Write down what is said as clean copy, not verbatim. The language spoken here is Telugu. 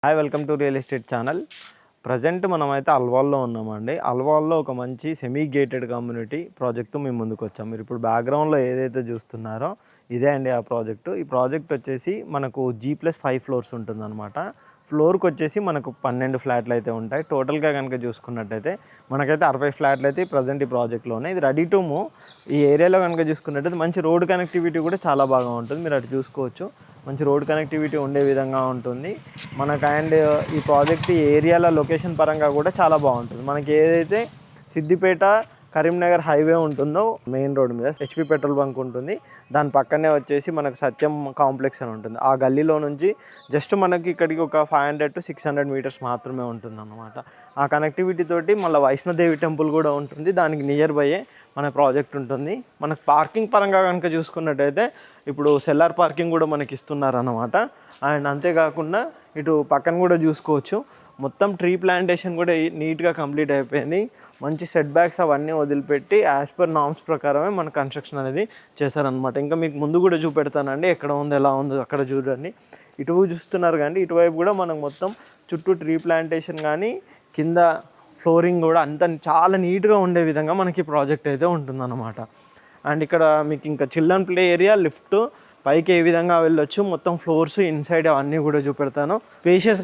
Hi welcome to real estate channel. Present మనమైతే అల్వాల్లో ఉన్నామండి. అల్వాల్లో ఒక మంచి సెమీ గేటెడ్ కమ్యూనిటీ ప్రాజెక్టు మేము ముందుకు వచ్చాం. మీరు ఇప్పుడు బ్యాక్గ్రౌండ్లో ఏదైతే చూస్తున్నారో ఇదే అండి ఆ ప్రాజెక్టు. ఈ ప్రాజెక్ట్ వచ్చేసి మనకు G+5 ఫ్లోర్స్ ఉంటుందన్నమాట. ఫ్లోర్కి వచ్చేసి మనకు 12 ఫ్లాట్లు అయితే ఉంటాయి. టోటల్గా కనుక చూసుకున్నట్టయితే మనకైతే 60 ఫ్లాట్లు అయితే ప్రజెంట్ ఈ ప్రాజెక్ట్లోనే. ఇది రెడీ టు మూవ్. ఈ ఏరియాలో కనుక చూసుకున్నట్టయితే మంచి రోడ్ కనెక్టివిటీ కూడా చాలా బాగా ఉంటుంది. మీరు అటు చూసుకోవచ్చు, మంచి రోడ్ కనెక్టివిటీ ఉండే విధంగా ఉంటుంది మనకు. అండ్ ఈ ప్రాజెక్ట్ ఈ ఏరియాల లొకేషన్ పరంగా కూడా చాలా బాగుంటుంది. మనకి ఏదైతే సిద్దిపేట కరీంనగర్ హైవే ఉంటుందో మెయిన్ రోడ్ మీద HP పెట్రోల్ బంక్ ఉంటుంది. దాని పక్కనే వచ్చేసి మనకు సత్యం కాంప్లెక్స్ అని ఉంటుంది. ఆ గల్లీలో నుంచి జస్ట్ మనకి ఇక్కడికి ఒక 500 to 600 మీటర్స్ మాత్రమే ఉంటుంది అన్నమాట. ఆ కనెక్టివిటీ తోటి మళ్ళీ వైష్ణోదేవి టెంపుల్ కూడా ఉంటుంది. దానికి నియర్ బయ్యే మన ప్రాజెక్ట్ ఉంటుంది. మనకు పార్కింగ్ పరంగా కనుక చూసుకున్నట్టయితే ఇప్పుడు సెల్లార్ పార్కింగ్ కూడా మనకి ఇస్తున్నారన్నమాట. అండ్ అంతేకాకుండా ఇటు పక్కన కూడా చూసుకోవచ్చు, మొత్తం ట్రీ ప్లాంటేషన్ కూడా నీట్గా కంప్లీట్ అయిపోయింది. మంచి సెట్ బ్యాక్స్ అవన్నీ వదిలిపెట్టి యాజ్ పర్ నామ్స్ ప్రకారమే మన కన్స్ట్రక్షన్ అనేది చేశారనమాట. ఇంకా మీకు ముందు కూడా చూపెడతానండి, ఎక్కడ ఉంది ఎలా ఉందో అక్కడ చూడండి. ఇటు చూస్తున్నారు కానీ ఇటువైపు కూడా మనకు మొత్తం చుట్టూ ట్రీ ప్లాంటేషన్ కానీ కింద ఫ్లోరింగ్ కూడా అంత చాలా నీట్గా ఉండే విధంగా మనకి ప్రాజెక్ట్ అయితే ఉంటుందన్నమాట. అండ్ ఇక్కడ మీకు ఇంకా చిల్డ్రన్ ప్లే ఏరియా, లిఫ్ట్ పైకి ఏ విధంగా వెళ్ళొచ్చు, మొత్తం ఫ్లోర్స్ ఇన్సైడ్ అవన్నీ కూడా చూపెడతాను. స్పేషియస్గా